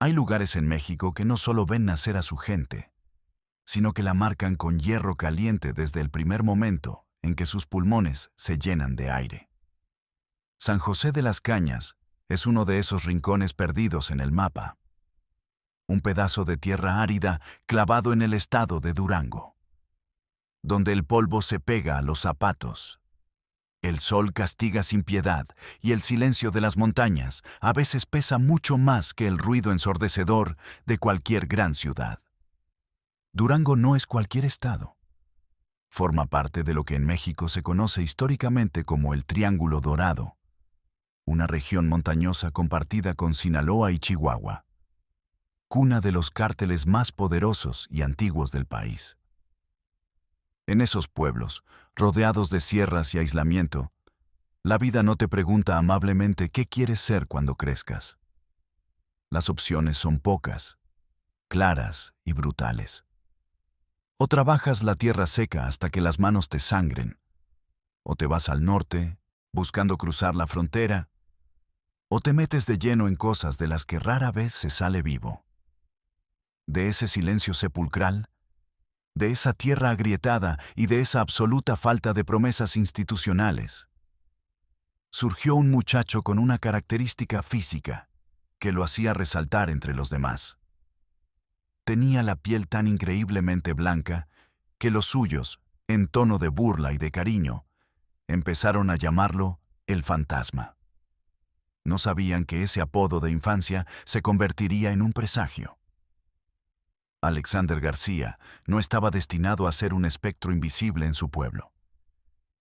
Hay lugares en México que no solo ven nacer a su gente, sino que la marcan con hierro caliente desde el primer momento en que sus pulmones se llenan de aire. San José de las Cañas es uno de esos rincones perdidos en el mapa. Un pedazo de tierra árida clavado en el estado de Durango, donde el polvo se pega a los zapatos. El sol castiga sin piedad y el silencio de las montañas a veces pesa mucho más que el ruido ensordecedor de cualquier gran ciudad. Durango no es cualquier estado. Forma parte de lo que en México se conoce históricamente como el Triángulo Dorado, una región montañosa compartida con Sinaloa y Chihuahua, cuna de los cárteles más poderosos y antiguos del país. En esos pueblos, rodeados de sierras y aislamiento, la vida no te pregunta amablemente qué quieres ser cuando crezcas. Las opciones son pocas, claras y brutales. O trabajas la tierra seca hasta que las manos te sangren, o te vas al norte, buscando cruzar la frontera, o te metes de lleno en cosas de las que rara vez se sale vivo. De ese silencio sepulcral, de esa tierra agrietada y de esa absoluta falta de promesas institucionales, surgió un muchacho con una característica física que lo hacía resaltar entre los demás. Tenía la piel tan increíblemente blanca que los suyos, en tono de burla y de cariño, empezaron a llamarlo el fantasma. No sabían que ese apodo de infancia se convertiría en un presagio. Alexander García no estaba destinado a ser un espectro invisible en su pueblo.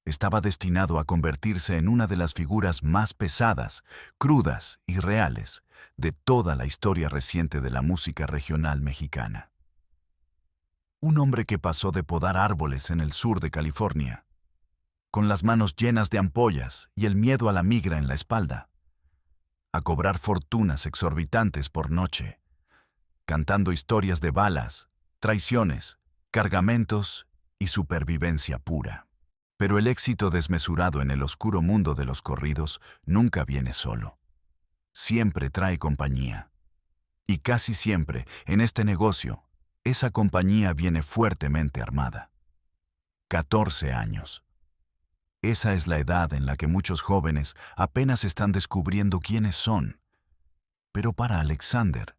Estaba destinado a convertirse en una de las figuras más pesadas, crudas y reales de toda la historia reciente de la música regional mexicana. Un hombre que pasó de podar árboles en el sur de California, con las manos llenas de ampollas y el miedo a la migra en la espalda, a cobrar fortunas exorbitantes por noche, cantando historias de balas, traiciones, cargamentos y supervivencia pura. Pero el éxito desmesurado en el oscuro mundo de los corridos nunca viene solo. Siempre trae compañía. Y casi siempre, en este negocio, esa compañía viene fuertemente armada. 14 años. Esa es la edad en la que muchos jóvenes apenas están descubriendo quiénes son. Pero para Alexander,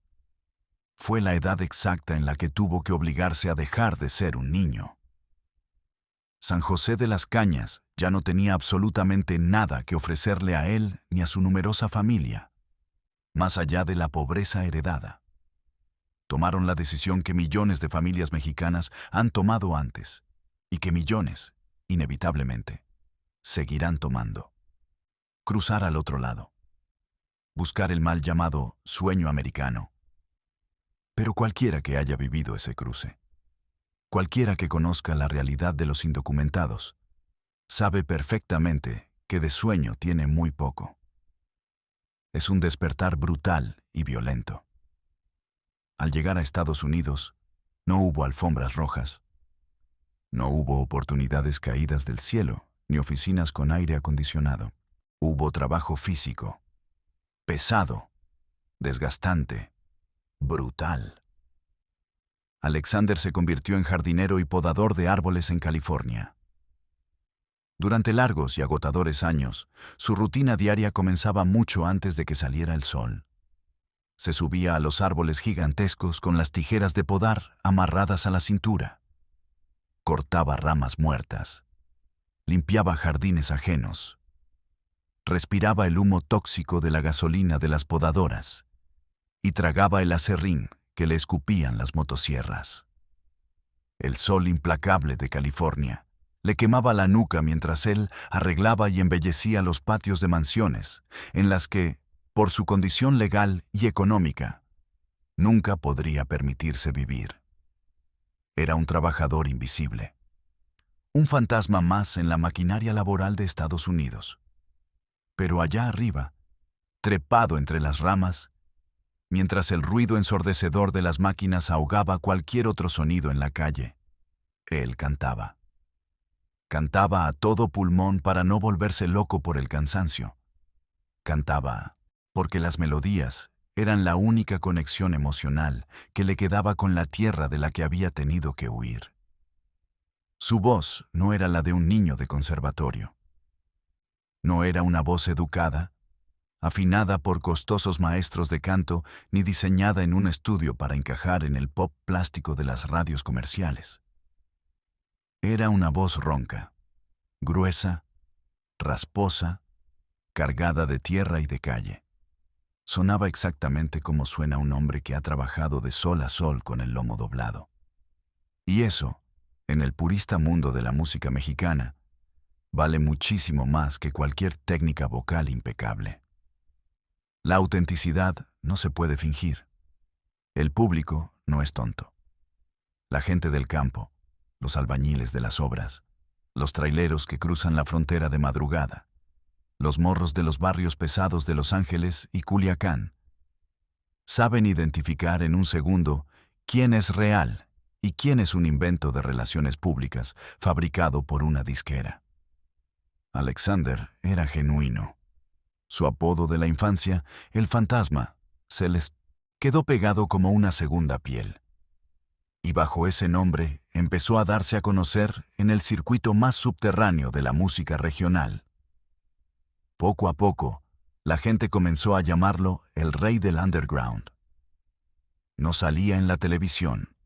fue la edad exacta en la que tuvo que obligarse a dejar de ser un niño. San José de las Cañas ya no tenía absolutamente nada que ofrecerle a él ni a su numerosa familia, más allá de la pobreza heredada. Tomaron la decisión que millones de familias mexicanas han tomado antes y que millones, inevitablemente, seguirán tomando. Cruzar al otro lado. Buscar el mal llamado sueño americano. Pero cualquiera que haya vivido ese cruce, cualquiera que conozca la realidad de los indocumentados, sabe perfectamente que de sueño tiene muy poco. Es un despertar brutal y violento. Al llegar a Estados Unidos, no hubo alfombras rojas, no hubo oportunidades caídas del cielo, ni oficinas con aire acondicionado. Hubo trabajo físico, pesado, desgastante, brutal. Alexander se convirtió en jardinero y podador de árboles en California. Durante largos y agotadores años, su rutina diaria comenzaba mucho antes de que saliera el sol. Se subía a los árboles gigantescos con las tijeras de podar amarradas a la cintura. Cortaba ramas muertas. Limpiaba jardines ajenos. Respiraba el humo tóxico de la gasolina de las podadoras y tragaba el aserrín que le escupían las motosierras. El sol implacable de California le quemaba la nuca mientras él arreglaba y embellecía los patios de mansiones en las que, por su condición legal y económica, nunca podría permitirse vivir. Era un trabajador invisible, un fantasma más en la maquinaria laboral de Estados Unidos. Pero allá arriba, trepado entre las ramas, mientras el ruido ensordecedor de las máquinas ahogaba cualquier otro sonido en la calle, él cantaba. Cantaba a todo pulmón para no volverse loco por el cansancio. Cantaba porque las melodías eran la única conexión emocional que le quedaba con la tierra de la que había tenido que huir. Su voz no era la de un niño de conservatorio. No era una voz educada, afinada por costosos maestros de canto, ni diseñada en un estudio para encajar en el pop plástico de las radios comerciales. Era una voz ronca, gruesa, rasposa, cargada de tierra y de calle. Sonaba exactamente como suena un hombre que ha trabajado de sol a sol con el lomo doblado. Y eso, en el purista mundo de la música mexicana, vale muchísimo más que cualquier técnica vocal impecable. La autenticidad no se puede fingir. El público no es tonto. La gente del campo, los albañiles de las obras, los traileros que cruzan la frontera de madrugada, los morros de los barrios pesados de Los Ángeles y Culiacán, saben identificar en un segundo quién es real y quién es un invento de relaciones públicas fabricado por una disquera. Alexander era genuino. Su apodo de la infancia, el fantasma, se les quedó pegado como una segunda piel. Y bajo ese nombre empezó a darse a conocer en el circuito más subterráneo de la música regional. Poco a poco, la gente comenzó a llamarlo el rey del underground. No salía en la televisión,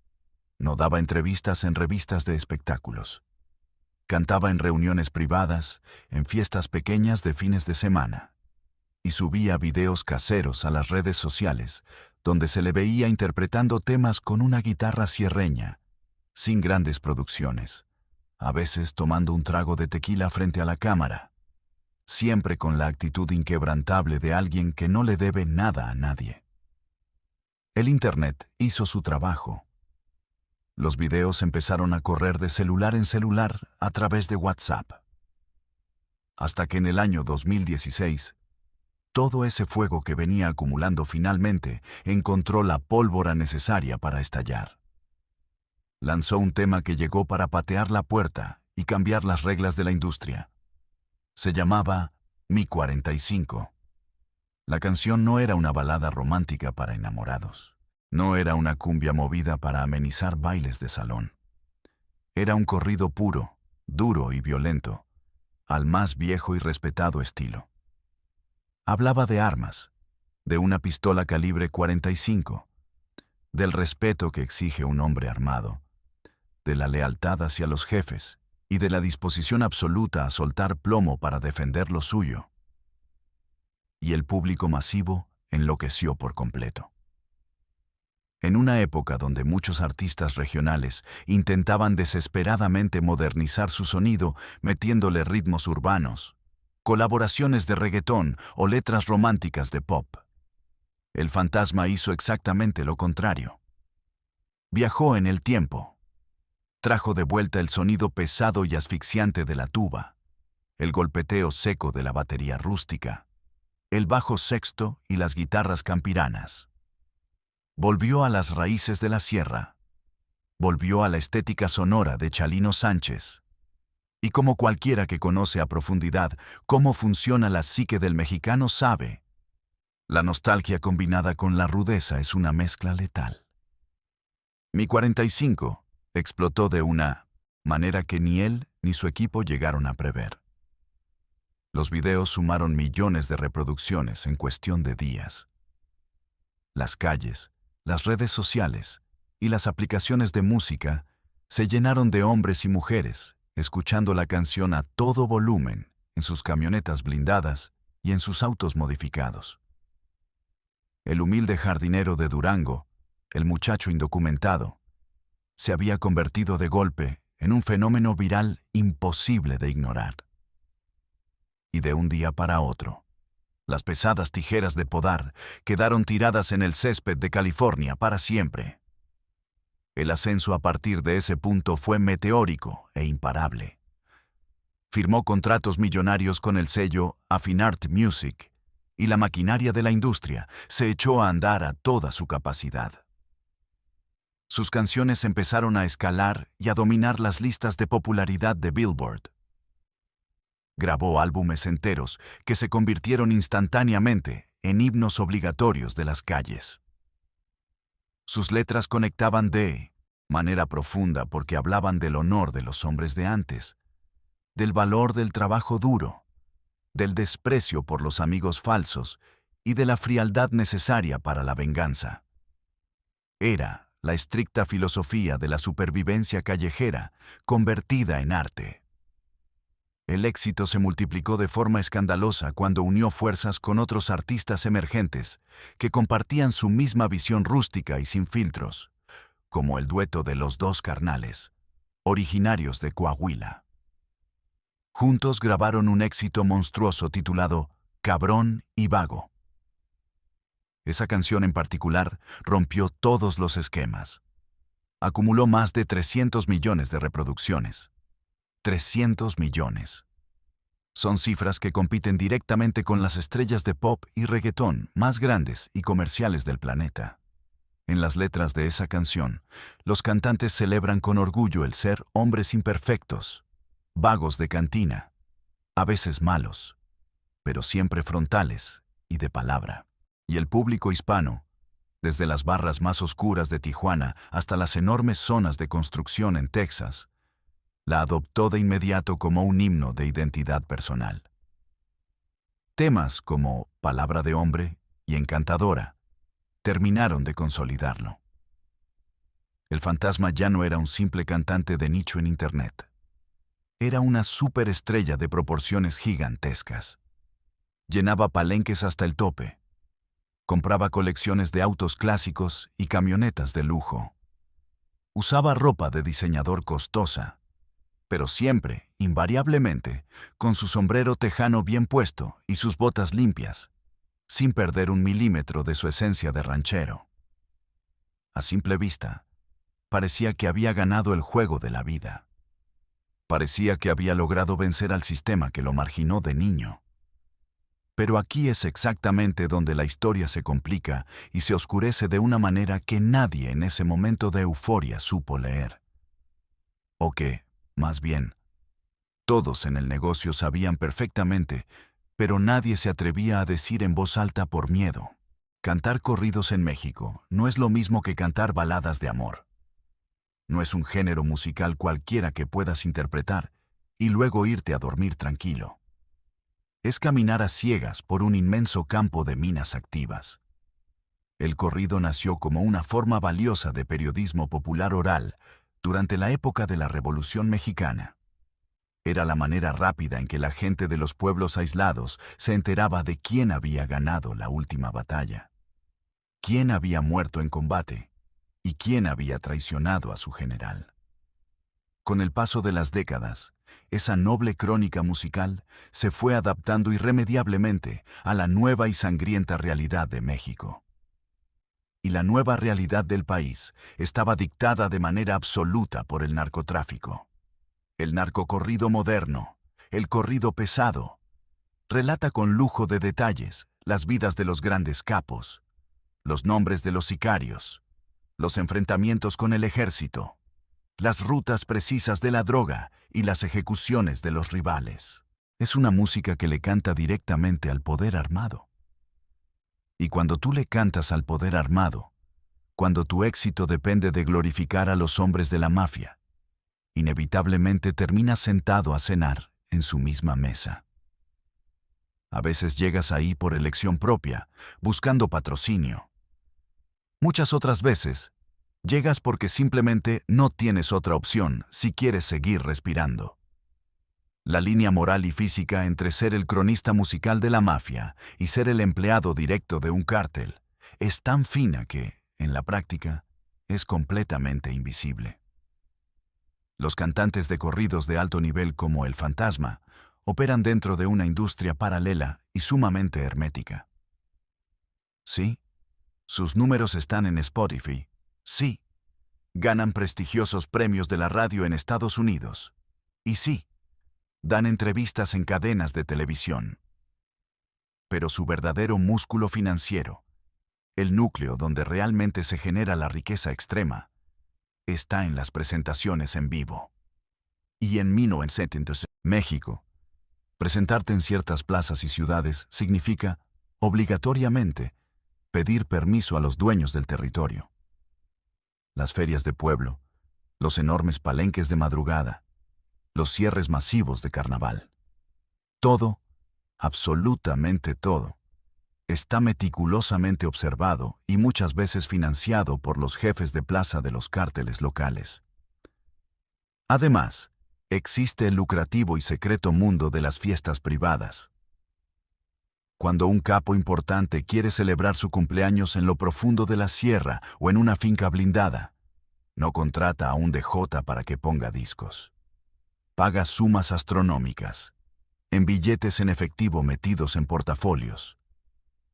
no daba entrevistas en revistas de espectáculos. Cantaba en reuniones privadas, en fiestas pequeñas de fines de semana, y subía videos caseros a las redes sociales, donde se le veía interpretando temas con una guitarra sierreña, sin grandes producciones, a veces tomando un trago de tequila frente a la cámara, siempre con la actitud inquebrantable de alguien que no le debe nada a nadie. El Internet hizo su trabajo. Los videos empezaron a correr de celular en celular a través de WhatsApp. Hasta que en el año 2016, todo ese fuego que venía acumulando finalmente encontró la pólvora necesaria para estallar. Lanzó un tema que llegó para patear la puerta y cambiar las reglas de la industria. Se llamaba Mi 45. La canción no era una balada romántica para enamorados. No era una cumbia movida para amenizar bailes de salón. Era un corrido puro, duro y violento, al más viejo y respetado estilo. Hablaba de armas, de una pistola calibre 45, del respeto que exige un hombre armado, de la lealtad hacia los jefes y de la disposición absoluta a soltar plomo para defender lo suyo. Y el público masivo enloqueció por completo. En una época donde muchos artistas regionales intentaban desesperadamente modernizar su sonido metiéndole ritmos urbanos, colaboraciones de reggaetón o letras románticas de pop, el fantasma hizo exactamente lo contrario. Viajó en el tiempo. Trajo de vuelta el sonido pesado y asfixiante de la tuba, el golpeteo seco de la batería rústica, el bajo sexto y las guitarras campiranas. Volvió a las raíces de la sierra. Volvió a la estética sonora de Chalino Sánchez. Y como cualquiera que conoce a profundidad cómo funciona la psique del mexicano sabe, la nostalgia combinada con la rudeza es una mezcla letal. Mi 45 explotó de una manera que ni él ni su equipo llegaron a prever. Los videos sumaron millones de reproducciones en cuestión de días. Las calles, las redes sociales y las aplicaciones de música se llenaron de hombres y mujeres escuchando la canción a todo volumen en sus camionetas blindadas y en sus autos modificados. El humilde jardinero de Durango, el muchacho indocumentado, se había convertido de golpe en un fenómeno viral imposible de ignorar. Y de un día para otro, las pesadas tijeras de podar quedaron tiradas en el césped de California para siempre. El ascenso a partir de ese punto fue meteórico e imparable. Firmó contratos millonarios con el sello Affinart Music y la maquinaria de la industria se echó a andar a toda su capacidad. Sus canciones empezaron a escalar y a dominar las listas de popularidad de Billboard. Grabó álbumes enteros que se convirtieron instantáneamente en himnos obligatorios de las calles. Sus letras conectaban de manera profunda porque hablaban del honor de los hombres de antes, del valor del trabajo duro, del desprecio por los amigos falsos y de la frialdad necesaria para la venganza. Era la estricta filosofía de la supervivencia callejera convertida en arte. El éxito se multiplicó de forma escandalosa cuando unió fuerzas con otros artistas emergentes que compartían su misma visión rústica y sin filtros, como el dueto de Los Dos Carnales, originarios de Coahuila. Juntos grabaron un éxito monstruoso titulado Cabrón y Vago. Esa canción en particular rompió todos los esquemas. Acumuló más de 300 millones de reproducciones. 300 millones. Son cifras que compiten directamente con las estrellas de pop y reggaetón más grandes y comerciales del planeta. En las letras de esa canción, los cantantes celebran con orgullo el ser hombres imperfectos, vagos de cantina, a veces malos, pero siempre frontales y de palabra. Y el público hispano, desde las barras más oscuras de Tijuana hasta las enormes zonas de construcción en Texas, la adoptó de inmediato como un himno de identidad personal. Temas como Palabra de Hombre y Encantadora terminaron de consolidarlo. El Fantasma ya no era un simple cantante de nicho en Internet. Era una superestrella de proporciones gigantescas. Llenaba palenques hasta el tope. Compraba colecciones de autos clásicos y camionetas de lujo. Usaba ropa de diseñador costosa, pero siempre, invariablemente, con su sombrero tejano bien puesto y sus botas limpias, sin perder un milímetro de su esencia de ranchero. A simple vista, parecía que había ganado el juego de la vida. Parecía que había logrado vencer al sistema que lo marginó de niño. Pero aquí es exactamente donde la historia se complica y se oscurece de una manera que nadie en ese momento de euforia supo leer. O que, más bien, todos en el negocio sabían perfectamente, pero nadie se atrevía a decir en voz alta por miedo. Cantar corridos en México no es lo mismo que cantar baladas de amor. No es un género musical cualquiera que puedas interpretar y luego irte a dormir tranquilo. Es caminar a ciegas por un inmenso campo de minas activas. El corrido nació como una forma valiosa de periodismo popular oral durante la época de la Revolución Mexicana. Era la manera rápida en que la gente de los pueblos aislados se enteraba de quién había ganado la última batalla, quién había muerto en combate y quién había traicionado a su general. Con el paso de las décadas, esa noble crónica musical se fue adaptando irremediablemente a la nueva y sangrienta realidad de México. Y la nueva realidad del país estaba dictada de manera absoluta por el narcotráfico. El narcocorrido moderno, el corrido pesado, relata con lujo de detalles las vidas de los grandes capos, los nombres de los sicarios, los enfrentamientos con el ejército, las rutas precisas de la droga y las ejecuciones de los rivales. Es una música que le canta directamente al poder armado. Y cuando tú le cantas al poder armado, cuando tu éxito depende de glorificar a los hombres de la mafia, inevitablemente terminas sentado a cenar en su misma mesa. A veces llegas ahí por elección propia, buscando patrocinio. Muchas otras veces, llegas porque simplemente no tienes otra opción si quieres seguir respirando. La línea moral y física entre ser el cronista musical de la mafia y ser el empleado directo de un cártel es tan fina que, en la práctica, es completamente invisible. Los cantantes de corridos de alto nivel como El Fantasma operan dentro de una industria paralela y sumamente hermética. Sí, sus números están en Spotify. Sí, ganan prestigiosos premios de la radio en Estados Unidos. Y sí, dan entrevistas en cadenas de televisión. Pero su verdadero músculo financiero, el núcleo donde realmente se genera la riqueza extrema, está en las presentaciones en vivo. Y en 1970, México, presentarte en ciertas plazas y ciudades significa obligatoriamente, pedir permiso a los dueños del territorio. Las ferias de pueblo, los enormes palenques de madrugada, los cierres masivos de carnaval. Todo, absolutamente todo, está meticulosamente observado y muchas veces financiado por los jefes de plaza de los cárteles locales. Además, existe el lucrativo y secreto mundo de las fiestas privadas. Cuando un capo importante quiere celebrar su cumpleaños en lo profundo de la sierra o en una finca blindada, no contrata a un DJ para que ponga discos. Paga sumas astronómicas, en billetes en efectivo metidos en portafolios,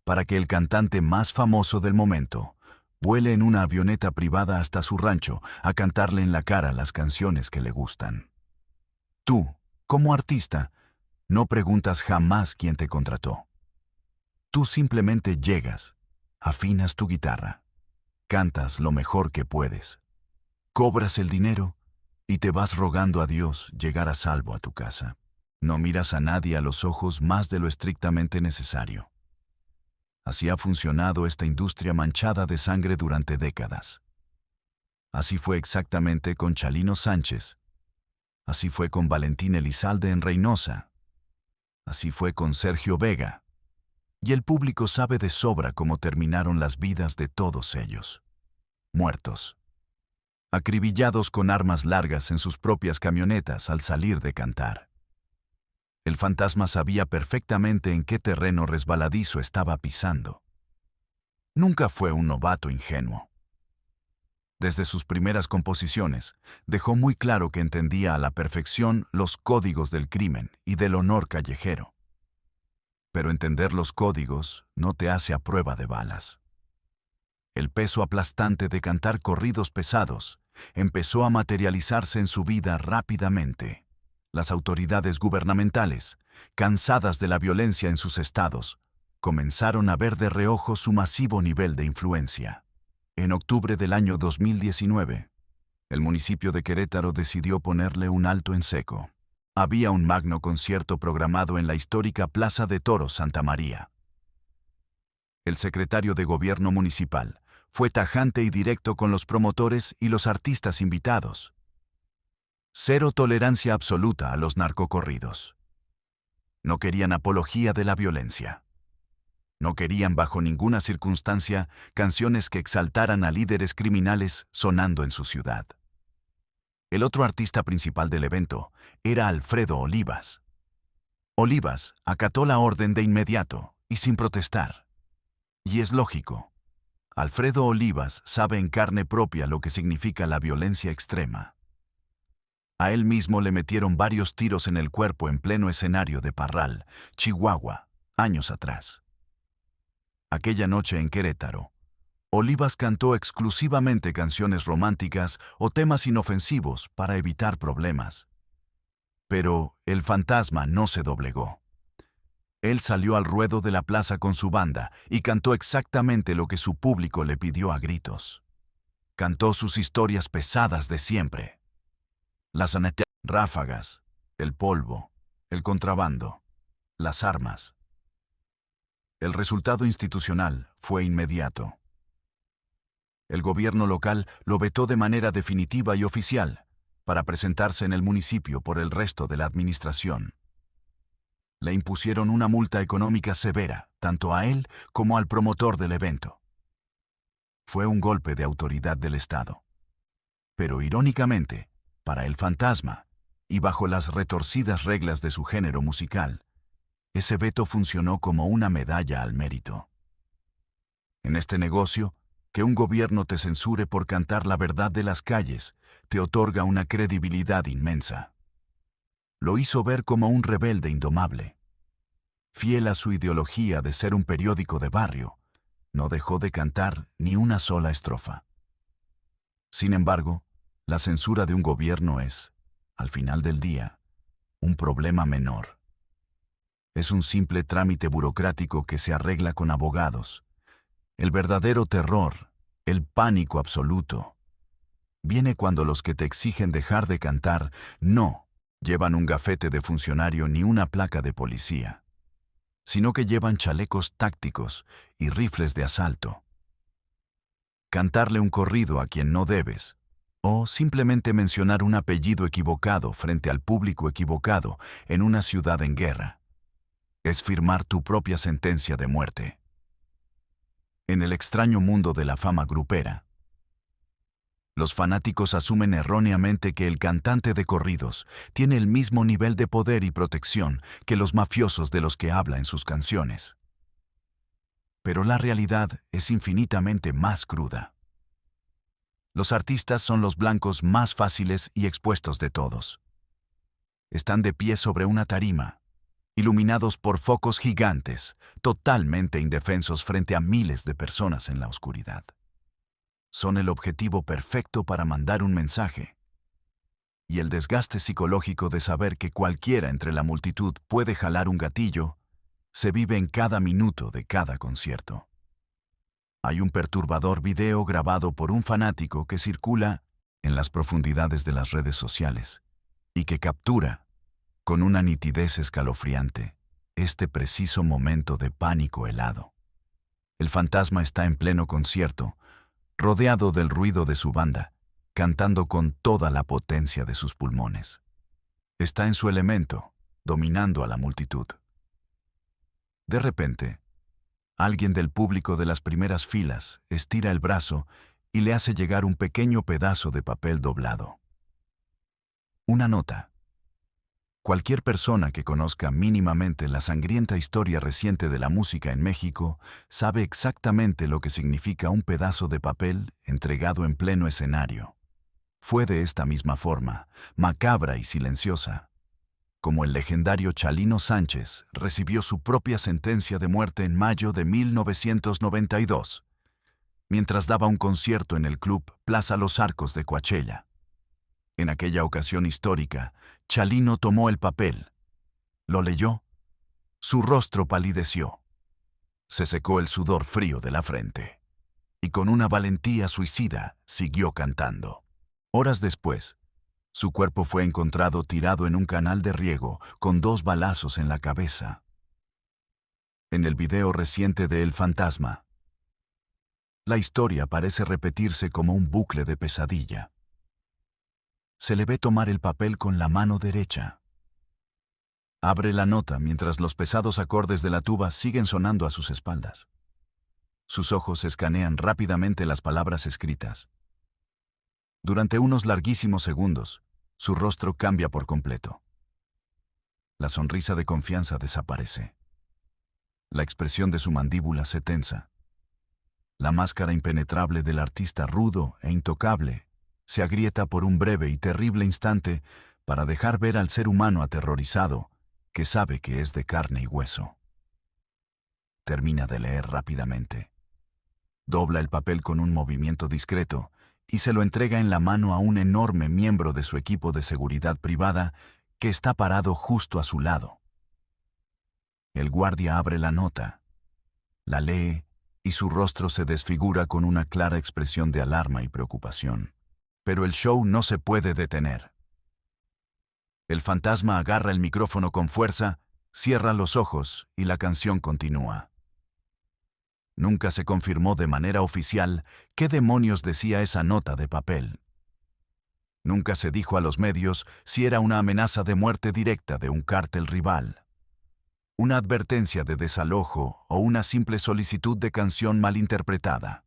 para que el cantante más famoso del momento vuele en una avioneta privada hasta su rancho a cantarle en la cara las canciones que le gustan. Tú, como artista, no preguntas jamás quién te contrató. Tú simplemente llegas, afinas tu guitarra, cantas lo mejor que puedes, cobras el dinero y te vas rogando a Dios llegar a salvo a tu casa. No miras a nadie a los ojos más de lo estrictamente necesario. Así ha funcionado esta industria manchada de sangre durante décadas. Así fue exactamente con Chalino Sánchez. Así fue con Valentín Elizalde en Reynosa. Así fue con Sergio Vega. Y el público sabe de sobra cómo terminaron las vidas de todos ellos. Muertos. Acribillados con armas largas en sus propias camionetas al salir de cantar. El fantasma sabía perfectamente en qué terreno resbaladizo estaba pisando. Nunca fue un novato ingenuo. Desde sus primeras composiciones, dejó muy claro que entendía a la perfección los códigos del crimen y del honor callejero. Pero entender los códigos no te hace a prueba de balas. El peso aplastante de cantar corridos pesados empezó a materializarse en su vida rápidamente. Las autoridades gubernamentales, cansadas de la violencia en sus estados, comenzaron a ver de reojo su masivo nivel de influencia. En octubre del año 2019, el municipio de Querétaro decidió ponerle un alto en seco. Había un magno concierto programado en la histórica Plaza de Toros Santa María. El secretario de Gobierno municipal fue tajante y directo con los promotores y los artistas invitados. Cero tolerancia absoluta a los narcocorridos. No querían apología de la violencia. No querían bajo ninguna circunstancia canciones que exaltaran a líderes criminales sonando en su ciudad. El otro artista principal del evento era Alfredo Olivas. Olivas acató la orden de inmediato y sin protestar. Y es lógico. Alfredo Olivas sabe en carne propia lo que significa la violencia extrema. A él mismo le metieron varios tiros en el cuerpo en pleno escenario de Parral, Chihuahua, años atrás. Aquella noche en Querétaro, Olivas cantó exclusivamente canciones románticas o temas inofensivos para evitar problemas. Pero el fantasma no se doblegó. Él salió al ruedo de la plaza con su banda y cantó exactamente lo que su público le pidió a gritos. Cantó sus historias pesadas de siempre. Las ráfagas, el polvo, el contrabando, las armas. El resultado institucional fue inmediato. El gobierno local lo vetó de manera definitiva y oficial para presentarse en el municipio por el resto de la administración. Le impusieron una multa económica severa, tanto a él como al promotor del evento. Fue un golpe de autoridad del Estado. Pero irónicamente, para el fantasma, y bajo las retorcidas reglas de su género musical, ese veto funcionó como una medalla al mérito. En este negocio, que un gobierno te censure por cantar la verdad de las calles te otorga una credibilidad inmensa. Lo hizo ver como un rebelde indomable. Fiel a su ideología de ser un periódico de barrio, no dejó de cantar ni una sola estrofa. Sin embargo, la censura de un gobierno es, al final del día, un problema menor. Es un simple trámite burocrático que se arregla con abogados. El verdadero terror, el pánico absoluto, viene cuando los que te exigen dejar de cantar no llevan un gafete de funcionario ni una placa de policía. sino que llevan chalecos tácticos y rifles de asalto. Cantarle un corrido a quien no debes, o simplemente mencionar un apellido equivocado frente al público equivocado en una ciudad en guerra, es firmar tu propia sentencia de muerte. En el extraño mundo de la fama grupera, los fanáticos asumen erróneamente que el cantante de corridos tiene el mismo nivel de poder y protección que los mafiosos de los que habla en sus canciones. Pero la realidad es infinitamente más cruda. Los artistas son los blancos más fáciles y expuestos de todos. Están de pie sobre una tarima, iluminados por focos gigantes, totalmente indefensos frente a miles de personas en la oscuridad. Son el objetivo perfecto para mandar un mensaje. Y el desgaste psicológico de saber que cualquiera entre la multitud puede jalar un gatillo, se vive en cada minuto de cada concierto. Hay un perturbador video grabado por un fanático que circula en las profundidades de las redes sociales y que captura, con una nitidez escalofriante, este preciso momento de pánico helado. El fantasma está en pleno concierto, rodeado del ruido de su banda, cantando con toda la potencia de sus pulmones. Está en su elemento, dominando a la multitud. De repente, alguien del público de las primeras filas estira el brazo y le hace llegar un pequeño pedazo de papel doblado. Una nota. Cualquier persona que conozca mínimamente la sangrienta historia reciente de la música en México sabe exactamente lo que significa un pedazo de papel entregado en pleno escenario. Fue de esta misma forma, macabra y silenciosa, como el legendario Chalino Sánchez recibió su propia sentencia de muerte en mayo de 1992, mientras daba un concierto en el club Plaza Los Arcos de Coachella. En aquella ocasión histórica, Chalino tomó el papel, lo leyó, su rostro palideció, se secó el sudor frío de la frente, y con una valentía suicida siguió cantando. Horas después, su cuerpo fue encontrado tirado en un canal de riego con 2 balazos en la cabeza. En el video reciente de El Fantasma, la historia parece repetirse como un bucle de pesadilla. Se le ve tomar el papel con la mano derecha. Abre la nota mientras los pesados acordes de la tuba siguen sonando a sus espaldas. Sus ojos escanean rápidamente las palabras escritas. Durante unos larguísimos segundos, su rostro cambia por completo. La sonrisa de confianza desaparece. La expresión de su mandíbula se tensa. La máscara impenetrable del artista rudo e intocable se agrieta por un breve y terrible instante para dejar ver al ser humano aterrorizado que sabe que es de carne y hueso. Termina de leer rápidamente. Dobla el papel con un movimiento discreto y se lo entrega en la mano a un enorme miembro de su equipo de seguridad privada que está parado justo a su lado. El guardia abre la nota, la lee y su rostro se desfigura con una clara expresión de alarma y preocupación. Pero el show no se puede detener. El fantasma agarra el micrófono con fuerza, cierra los ojos y la canción continúa. Nunca se confirmó de manera oficial qué demonios decía esa nota de papel. Nunca se dijo a los medios si era una amenaza de muerte directa de un cártel rival, una advertencia de desalojo o una simple solicitud de canción malinterpretada.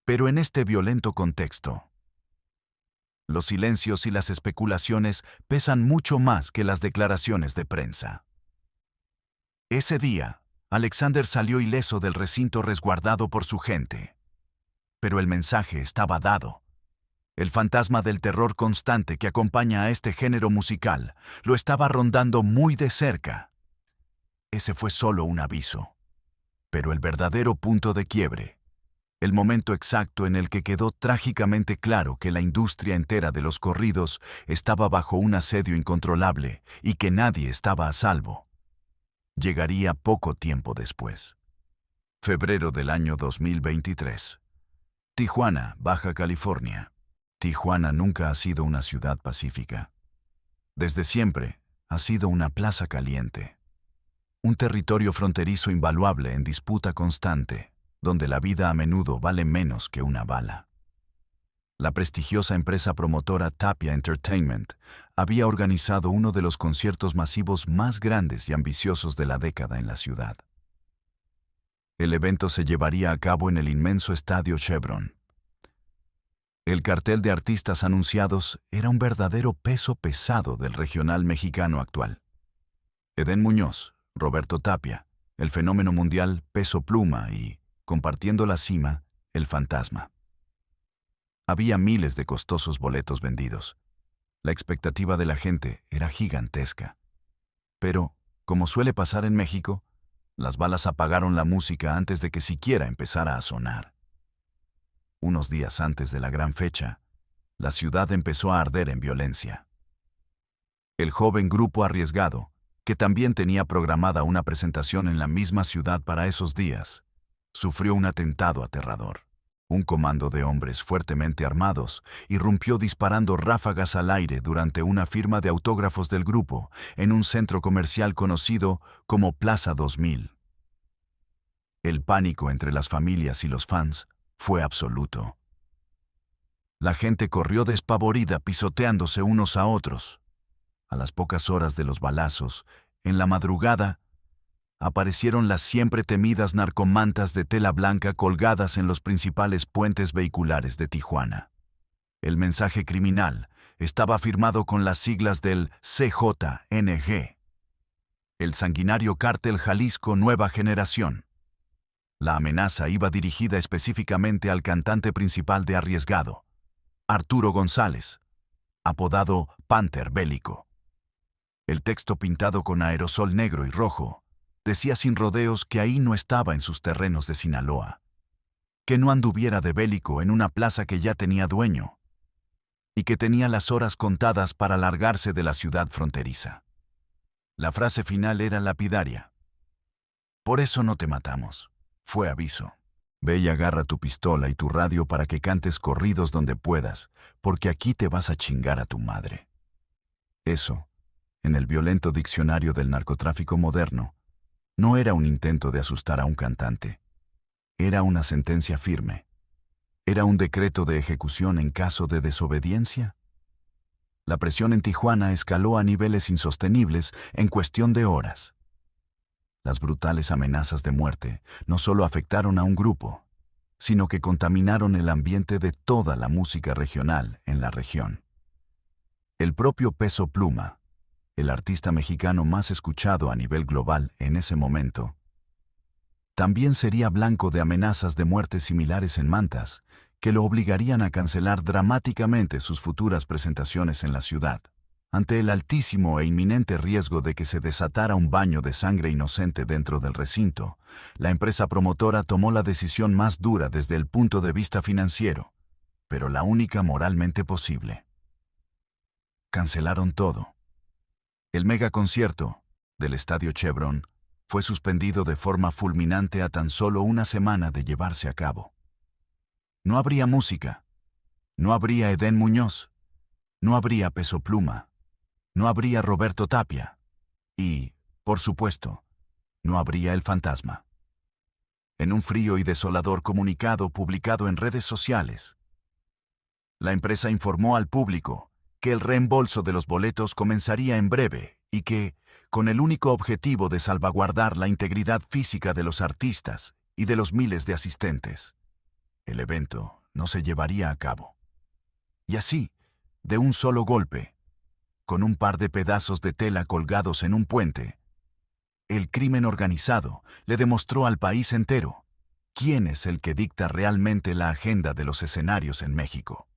Pero en este violento contexto, los silencios y las especulaciones pesan mucho más que las declaraciones de prensa. Ese día, Alexander salió ileso del recinto resguardado por su gente. Pero el mensaje estaba dado. El fantasma del terror constante que acompaña a este género musical lo estaba rondando muy de cerca. Ese fue solo un aviso. Pero el verdadero punto de quiebre, el momento exacto en el que quedó trágicamente claro que la industria entera de los corridos estaba bajo un asedio incontrolable y que nadie estaba a salvo, llegaría poco tiempo después. Febrero del año 2023. Tijuana, Baja California. Tijuana nunca ha sido una ciudad pacífica. Desde siempre ha sido una plaza caliente. Un territorio fronterizo invaluable en disputa constante, donde la vida a menudo vale menos que una bala. La prestigiosa empresa promotora Tapia Entertainment había organizado uno de los conciertos masivos más grandes y ambiciosos de la década en la ciudad. El evento se llevaría a cabo en el inmenso estadio Chevron. El cartel de artistas anunciados era un verdadero peso pesado del regional mexicano actual. Edén Muñoz, Roberto Tapia, el fenómeno mundial Peso Pluma y, compartiendo la cima, el Fantasma. Había miles de costosos boletos vendidos. La expectativa de la gente era gigantesca. Pero, como suele pasar en México, las balas apagaron la música antes de que siquiera empezara a sonar. Unos días antes de la gran fecha, la ciudad empezó a arder en violencia. El joven Grupo Arriesgado, que también tenía programada una presentación en la misma ciudad para esos días, sufrió un atentado aterrador. Un comando de hombres fuertemente armados irrumpió disparando ráfagas al aire durante una firma de autógrafos del grupo en un centro comercial conocido como Plaza 2000. El pánico entre las familias y los fans fue absoluto. La gente corrió despavorida pisoteándose unos a otros. A las pocas horas de los balazos, en la madrugada, aparecieron las siempre temidas narcomantas de tela blanca colgadas en los principales puentes vehiculares de Tijuana. El mensaje criminal estaba firmado con las siglas del CJNG, el sanguinario cártel Jalisco Nueva Generación. La amenaza iba dirigida específicamente al cantante principal de Arriesgado, Arturo González, apodado Panther Bélico. El texto pintado con aerosol negro y rojo decía sin rodeos que ahí no estaba en sus terrenos de Sinaloa, que no anduviera de bélico en una plaza que ya tenía dueño, y que tenía las horas contadas para largarse de la ciudad fronteriza. La frase final era lapidaria. Por eso no te matamos, fue aviso. Ve y agarra tu pistola y tu radio para que cantes corridos donde puedas, porque aquí te vas a chingar a tu madre. Eso, en el violento diccionario del narcotráfico moderno, no era un intento de asustar a un cantante. Era una sentencia firme. ¿Era un decreto de ejecución en caso de desobediencia? La presión en Tijuana escaló a niveles insostenibles en cuestión de horas. Las brutales amenazas de muerte no solo afectaron a un grupo, sino que contaminaron el ambiente de toda la música regional en la región. El propio Peso Pluma, el artista mexicano más escuchado a nivel global en ese momento, también sería blanco de amenazas de muerte similares en mantas, que lo obligarían a cancelar dramáticamente sus futuras presentaciones en la ciudad. Ante el altísimo e inminente riesgo de que se desatara un baño de sangre inocente dentro del recinto, la empresa promotora tomó la decisión más dura desde el punto de vista financiero, pero la única moralmente posible. Cancelaron todo. El megaconcierto del Estadio Chevron fue suspendido de forma fulminante a tan solo una semana de llevarse a cabo. No habría música, no habría Edén Muñoz, no habría Peso Pluma, no habría Roberto Tapia y, por supuesto, no habría el Fantasma. En un frío y desolador comunicado publicado en redes sociales, la empresa informó al público que el reembolso de los boletos comenzaría en breve y que, con el único objetivo de salvaguardar la integridad física de los artistas y de los miles de asistentes, el evento no se llevaría a cabo. Y así, de un solo golpe, con un par de pedazos de tela colgados en un puente, el crimen organizado le demostró al país entero quién es el que dicta realmente la agenda de los escenarios en México.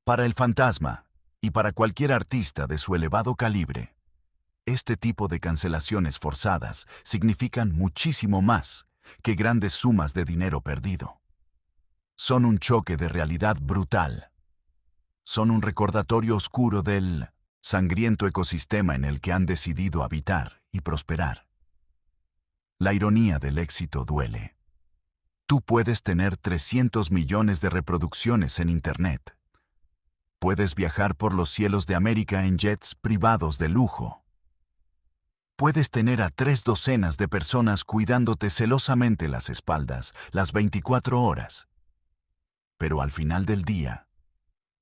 Para el Fantasma, y para cualquier artista de su elevado calibre, este tipo de cancelaciones forzadas significan muchísimo más que grandes sumas de dinero perdido. Son un choque de realidad brutal. Son un recordatorio oscuro del sangriento ecosistema en el que han decidido habitar y prosperar. La ironía del éxito duele. Tú puedes tener 300 millones de reproducciones en Internet. Puedes viajar por los cielos de América en jets privados de lujo. Puedes tener a 3 docenas de personas cuidándote celosamente las espaldas las 24 horas. Pero al final del día,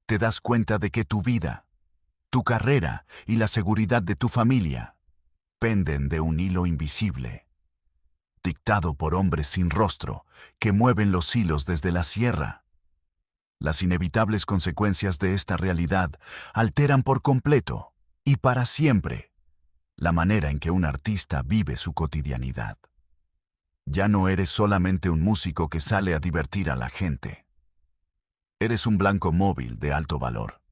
te das cuenta de que tu vida, tu carrera y la seguridad de tu familia penden de un hilo invisible, dictado por hombres sin rostro que mueven los hilos desde la sierra. Las inevitables consecuencias de esta realidad alteran por completo y para siempre la manera en que un artista vive su cotidianidad. Ya no eres solamente un músico que sale a divertir a la gente. Eres un blanco móvil de alto valor.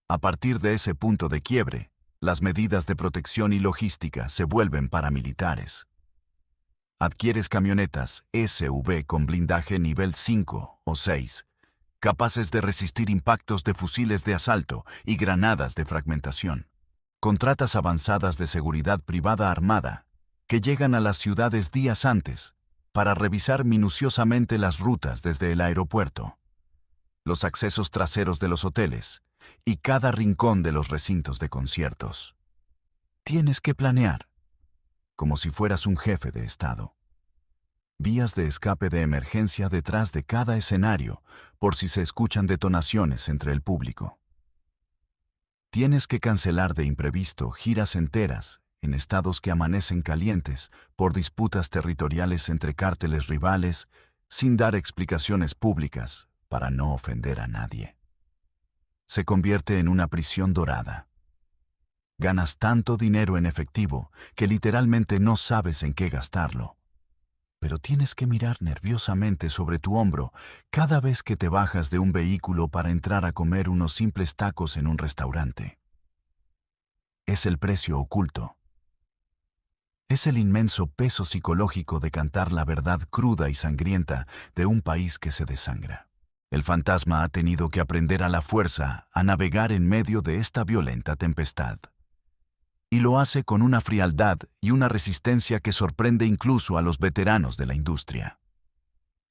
A partir de ese punto de quiebre, las medidas de protección y logística se vuelven paramilitares. Adquieres camionetas SV con blindaje nivel 5 o 6, capaces de resistir impactos de fusiles de asalto y granadas de fragmentación. Contratas avanzadas de seguridad privada armada, que llegan a las ciudades días antes, para revisar minuciosamente las rutas desde el aeropuerto, los accesos traseros de los hoteles y cada rincón de los recintos de conciertos. Tienes que planear, como si fueras un jefe de Estado. Vías de escape de emergencia detrás de cada escenario, por si se escuchan detonaciones entre el público. Tienes que cancelar de imprevisto giras enteras en estados que amanecen calientes por disputas territoriales entre cárteles rivales, sin dar explicaciones públicas para no ofender a nadie. Se convierte en una prisión dorada. Ganas tanto dinero en efectivo que literalmente no sabes en qué gastarlo. Pero tienes que mirar nerviosamente sobre tu hombro cada vez que te bajas de un vehículo para entrar a comer unos simples tacos en un restaurante. Es el precio oculto. Es el inmenso peso psicológico de cantar la verdad cruda y sangrienta de un país que se desangra. El fantasma ha tenido que aprender a la fuerza a navegar en medio de esta violenta tempestad. Y lo hace con una frialdad y una resistencia que sorprende incluso a los veteranos de la industria.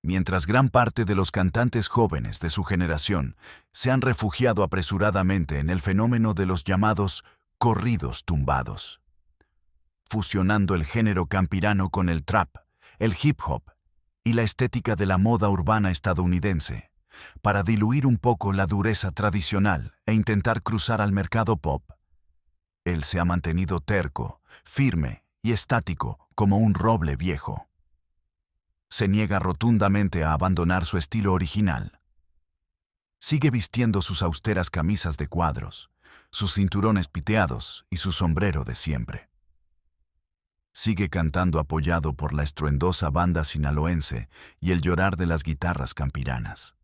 Mientras gran parte de los cantantes jóvenes de su generación se han refugiado apresuradamente en el fenómeno de los llamados corridos tumbados, fusionando el género campirano con el trap, el hip hop y la estética de la moda urbana estadounidense, para diluir un poco la dureza tradicional e intentar cruzar al mercado pop. Él se ha mantenido terco, firme y estático como un roble viejo. Se niega rotundamente a abandonar su estilo original. Sigue vistiendo sus austeras camisas de cuadros, sus cinturones piteados y su sombrero de siempre. Sigue cantando apoyado por la estruendosa banda sinaloense y el llorar de las guitarras campiranas.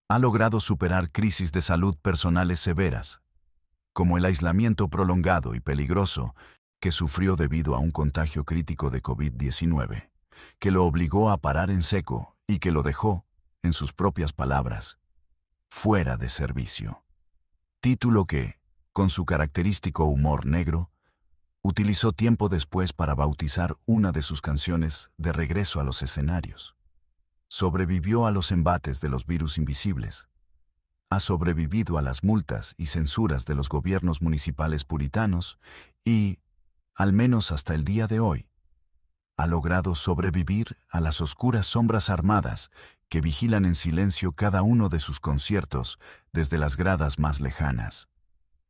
Ha logrado superar crisis de salud personales severas, como el aislamiento prolongado y peligroso que sufrió debido a un contagio crítico de COVID-19, que lo obligó a parar en seco y que lo dejó, en sus propias palabras, fuera de servicio. Título que, con su característico humor negro, utilizó tiempo después para bautizar una de sus canciones de regreso a los escenarios. Sobrevivió a los embates de los virus invisibles. Ha sobrevivido a las multas y censuras de los gobiernos municipales puritanos y, al menos hasta el día de hoy, ha logrado sobrevivir a las oscuras sombras armadas que vigilan en silencio cada uno de sus conciertos desde las gradas más lejanas.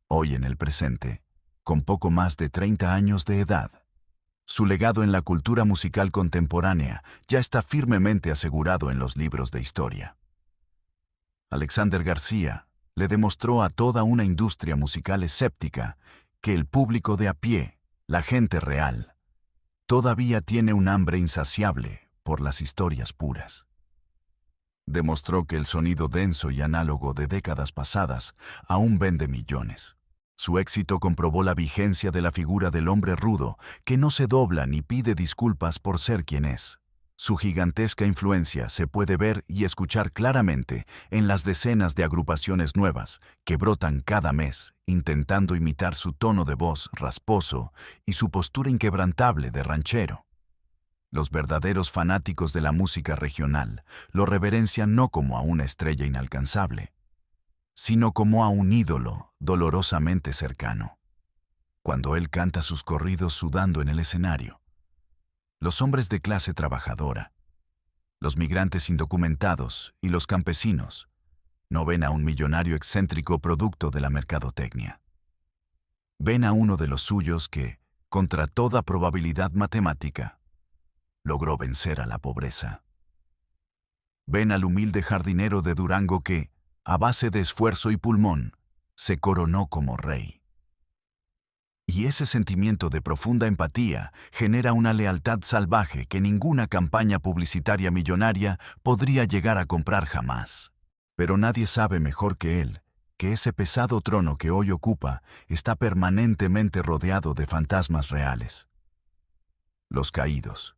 Hoy en el presente, con poco más de 30 años de edad, su legado en la cultura musical contemporánea ya está firmemente asegurado en los libros de historia. Alexander García le demostró a toda una industria musical escéptica que el público de a pie, la gente real, todavía tiene un hambre insaciable por las historias puras. Demostró que el sonido denso y análogo de décadas pasadas aún vende millones. Su éxito comprobó la vigencia de la figura del hombre rudo que no se dobla ni pide disculpas por ser quien es. Su gigantesca influencia se puede ver y escuchar claramente en las decenas de agrupaciones nuevas que brotan cada mes, intentando imitar su tono de voz rasposo y su postura inquebrantable de ranchero. Los verdaderos fanáticos de la música regional lo reverencian no como a una estrella inalcanzable, sino como a un ídolo dolorosamente cercano. cuando él canta sus corridos sudando en el escenario. Los hombres de clase trabajadora, los migrantes indocumentados y los campesinos no ven a un millonario excéntrico producto de la mercadotecnia. Ven a uno de los suyos que, contra toda probabilidad matemática, logró vencer a la pobreza. Ven al humilde jardinero de Durango que, a base de esfuerzo y pulmón, se coronó como rey. Y ese sentimiento de profunda empatía genera una lealtad salvaje que ninguna campaña publicitaria millonaria podría llegar a comprar jamás. Pero nadie sabe mejor que él que ese pesado trono que hoy ocupa está permanentemente rodeado de fantasmas reales. Los caídos.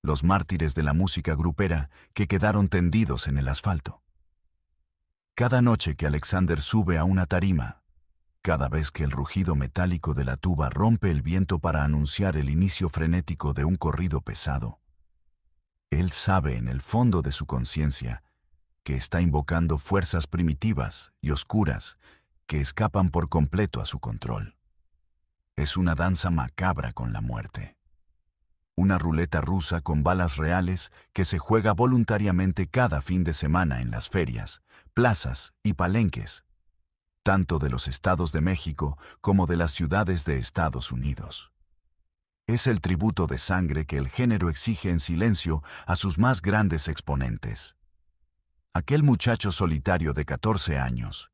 Los mártires de la música grupera que quedaron tendidos en el asfalto. Cada noche que Alexander sube a una tarima, cada vez que el rugido metálico de la tuba rompe el viento para anunciar el inicio frenético de un corrido pesado, él sabe en el fondo de su conciencia que está invocando fuerzas primitivas y oscuras que escapan por completo a su control. Es una danza macabra con la muerte. Una ruleta rusa con balas reales que se juega voluntariamente cada fin de semana en las ferias, plazas y palenques, tanto de los estados de México como de las ciudades de Estados Unidos. Es el tributo de sangre que el género exige en silencio a sus más grandes exponentes. Aquel muchacho solitario de 14 años,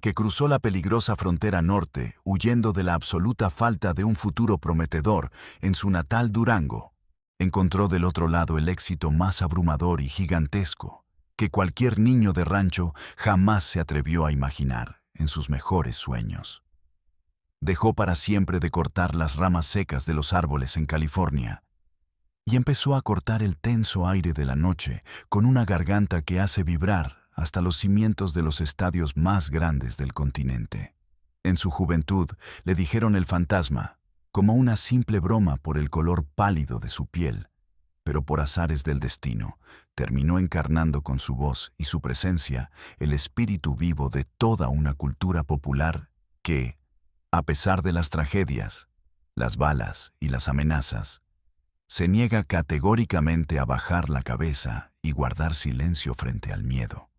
que cruzó la peligrosa frontera norte huyendo de la absoluta falta de un futuro prometedor en su natal Durango, encontró del otro lado el éxito más abrumador y gigantesco que cualquier niño de rancho jamás se atrevió a imaginar en sus mejores sueños. Dejó para siempre de cortar las ramas secas de los árboles en California y empezó a cortar el tenso aire de la noche con una garganta que hace vibrar hasta los cimientos de los estadios más grandes del continente. En su juventud le dijeron el fantasma, como una simple broma por el color pálido de su piel, pero por azares del destino, terminó encarnando con su voz y su presencia el espíritu vivo de toda una cultura popular que, a pesar de las tragedias, las balas y las amenazas, se niega categóricamente a bajar la cabeza y guardar silencio frente al miedo.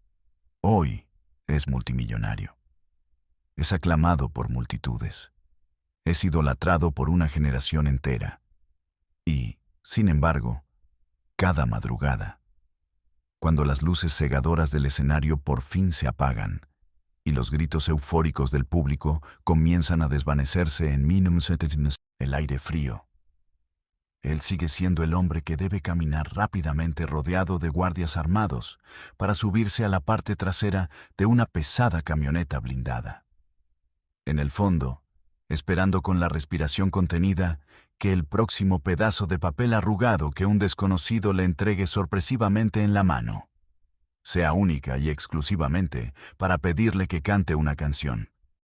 Hoy es multimillonario. Es aclamado por multitudes. Es idolatrado por una generación entera. Y, sin embargo, cada madrugada, cuando las luces cegadoras del escenario por fin se apagan y los gritos eufóricos del público comienzan a desvanecerse en el aire frío, él sigue siendo el hombre que debe caminar rápidamente rodeado de guardias armados para subirse a la parte trasera de una pesada camioneta blindada. En el fondo, esperando con la respiración contenida que el próximo pedazo de papel arrugado que un desconocido le entregue sorpresivamente en la mano sea única y exclusivamente para pedirle que cante una canción.